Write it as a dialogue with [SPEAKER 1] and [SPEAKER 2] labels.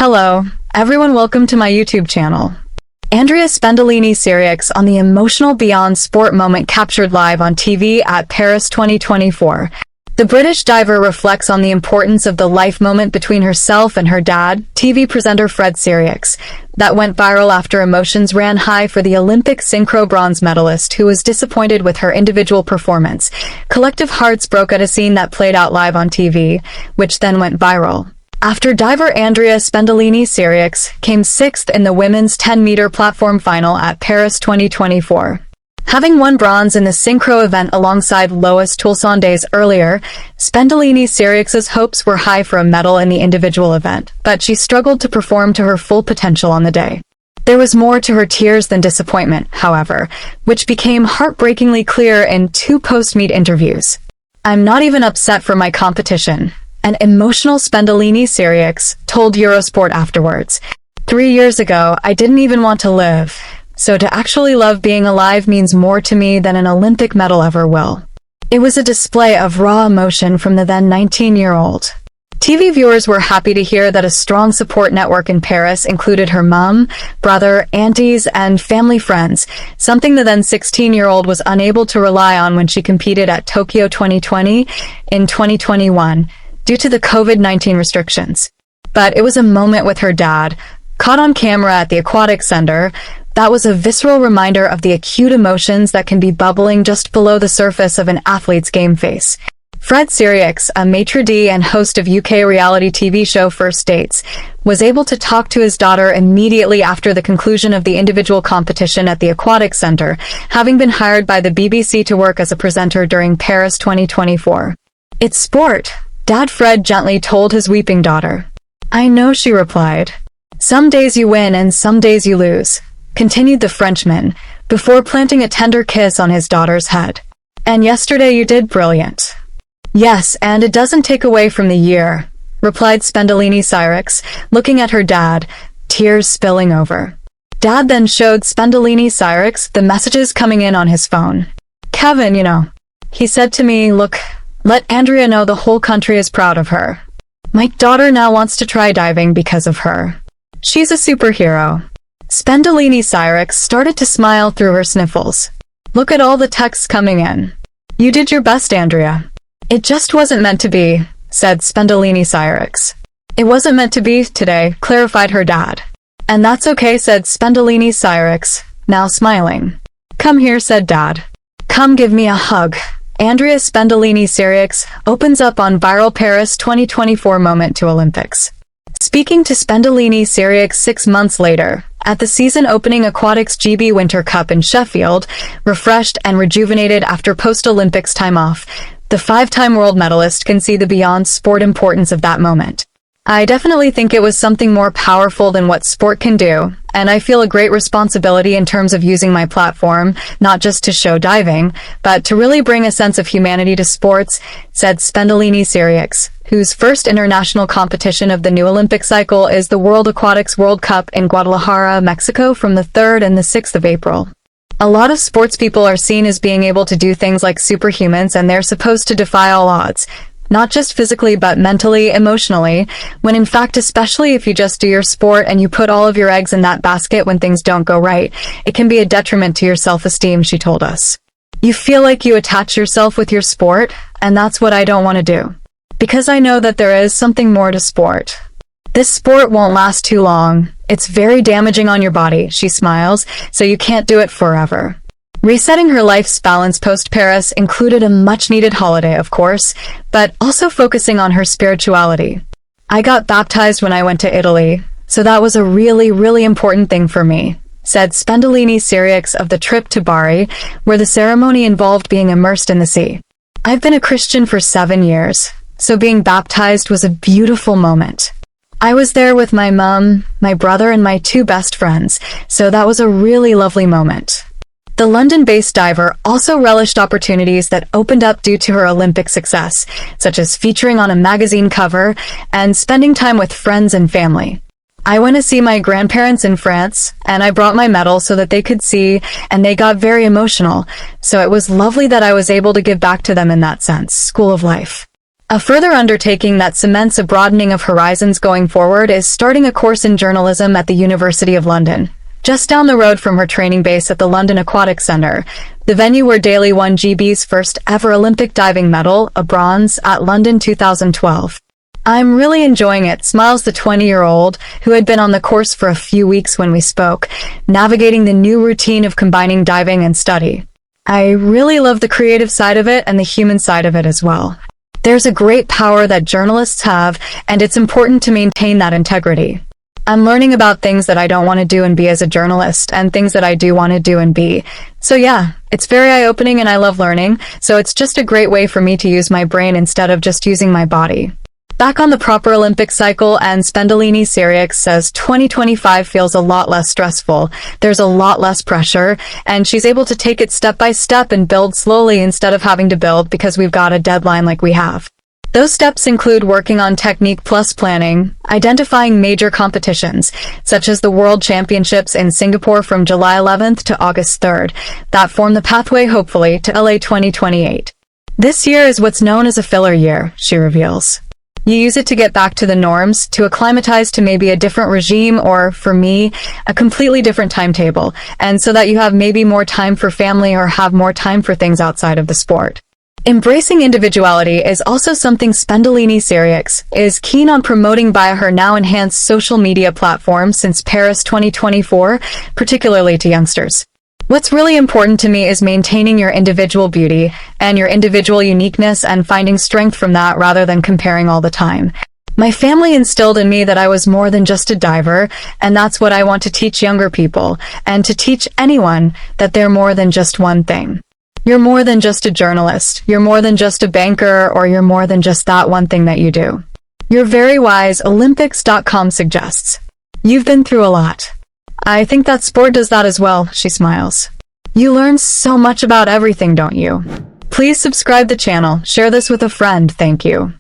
[SPEAKER 1] Hello, everyone, welcome to my YouTube channel. Andrea Spendolini-Sirieix on the emotional beyond sport moment captured live on TV at Paris 2024. The British diver reflects on the importance of the life moment between herself and her dad, TV presenter Fred Sirieix, that went viral after emotions ran high for the Olympic synchro bronze medalist who was disappointed with her individual performance. Collective hearts broke at a scene that played out live on TV, which then went viral. After diver Andrea Spendolini-Sirieix came sixth in the women's 10-meter platform final at Paris 2024. Having won bronze in the synchro event alongside Lois Toulson days earlier, Spendolini-Sirieix's hopes were high for a medal in the individual event, but she struggled to perform to her full potential on the day. There was more to her tears than disappointment, however, which became heartbreakingly clear in two post-meet interviews. "I'm not even upset for my competition," an emotional Spendolini-Sirieix told Eurosport afterwards. "3 years ago, I didn't even want to live. So to actually love being alive means more to me than an Olympic medal ever will." It was a display of raw emotion from the then 19-year-old. TV viewers were happy to hear that a strong support network in Paris included her mom, brother, aunties, and family friends, something the then 16-year-old was unable to rely on when she competed at Tokyo 2020 in 2021 due to the COVID-19 restrictions. But it was a moment with her dad, caught on camera at the Aquatic Center, that was a visceral reminder of the acute emotions that can be bubbling just below the surface of an athlete's game face. Fred Sirieix, a maitre d' and host of UK reality TV show First Dates, was able to talk to his daughter immediately after the conclusion of the individual competition at the Aquatic Center, having been hired by the BBC to work as a presenter during Paris 2024. "It's sport," Dad Fred gently told his weeping daughter. "I know," she replied. "Some days you win and some days you lose," continued the Frenchman, before planting a tender kiss on his daughter's head. "And yesterday you did brilliant." "Yes, and it doesn't take away from the year," replied Spendolini-Sirieix, looking at her dad, tears spilling over. Dad then showed Spendolini-Sirieix the messages coming in on his phone. "Kevin, he said to me, look, let Andrea know the whole country is proud of her. My daughter now wants to try diving because of her. She's a superhero." Spendolini-Sirieix started to smile through her sniffles. "Look at all the texts coming in. You did your best, Andrea." "It just wasn't meant to be," said Spendolini-Sirieix. "It wasn't meant to be today," clarified her dad. "And that's okay," said Spendolini-Sirieix, now smiling. "Come here," said Dad. "Come give me a hug." Andrea Spendolini-Sirieix opens up on viral Paris 2024 moment to Olympics. Speaking to Spendolini-Sirieix 6 months later, at the season-opening Aquatics GB Winter Cup in Sheffield, refreshed and rejuvenated after post-Olympics time off, the 5-time world medalist can see the beyond sport importance of that moment. "I definitely think it was something more powerful than what sport can do, and I feel a great responsibility in terms of using my platform, not just to show diving, but to really bring a sense of humanity to sports," said Spendolini-Sirieix, whose first international competition of the new Olympic cycle is the World Aquatics World Cup in Guadalajara, Mexico from the 3rd and the 6th of April. A lot of sports people are seen as being able to do things like superhumans, and they're supposed to defy all odds. Not just physically but mentally, emotionally, when in fact, especially if you just do your sport and you put all of your eggs in that basket when things don't go right, it can be a detriment to your self-esteem, she told us. "You feel like you attach yourself with your sport, and that's what I don't want to do. Because I know that there is something more to sport. This sport won't last too long. It's very damaging on your body," she smiles, "so you can't do it forever." Resetting her life's balance post-Paris included a much-needed holiday, of course, but also focusing on her spirituality. "I got baptized when I went to Italy, so that was a really, really important thing for me," said Spendolini-Sirieix of the trip to Bari, where the ceremony involved being immersed in the sea. "I've been a Christian for 7 years, so being baptized was a beautiful moment. I was there with my mom, my brother, and my 2 best friends, so that was a really lovely moment." The London-based diver also relished opportunities that opened up due to her Olympic success, such as featuring on a magazine cover and spending time with friends and family. "I went to see my grandparents in France, and I brought my medal so that they could see, and they got very emotional, so it was lovely that I was able to give back to them in that sense." School of Life. A further undertaking that cements a broadening of horizons going forward is starting a course in journalism at the University of London, just down the road from her training base at the London Aquatic Centre, the venue where Daly won GB's first ever Olympic diving medal, a bronze, at London 2012. I'm really enjoying it, smiles the 20-year-old, who had been on the course for a few weeks when we spoke, navigating the new routine of combining diving and study. I really love the creative side of it and the human side of it as well. There's a great power that journalists have, and it's important to maintain that integrity. I'm learning about things that I don't want to do and be as a journalist, and things that I do want to do and be. So yeah, it's very eye-opening and I love learning, so it's just a great way for me to use my brain instead of just using my body. Back on the proper Olympic cycle, and Spendolini-Sirieix says 2025 feels a lot less stressful. There's a lot less pressure, and she's able to take it step by step and build slowly instead of having to build because we've got a deadline like we have. Those steps include working on technique plus planning, identifying major competitions, such as the World Championships in Singapore from July 11th to August 3rd, that form the pathway, hopefully, to LA 2028. This year is what's known as a filler year, she reveals. You use it to get back to the norms, to acclimatize to maybe a different regime or, for me, a completely different timetable, and so that you have maybe more time for family or have more time for things outside of the sport. Embracing individuality is also something Spendolini-Sirieix is keen on promoting via her now enhanced social media platform since Paris 2024, particularly to youngsters. What's really important to me is maintaining your individual beauty and your individual uniqueness and finding strength from that rather than comparing all the time. My family instilled in me that I was more than just a diver, and that's what I want to teach younger people, and to teach anyone that they're more than just one thing. You're more than just a journalist, you're more than just a banker, or you're more than just that one thing that you do. You're very wise, Olympics.com suggests. You've been through a lot. I think that sport does that as well, she smiles. You learn so much about everything, don't you? Please subscribe the channel, share this with a friend, thank you.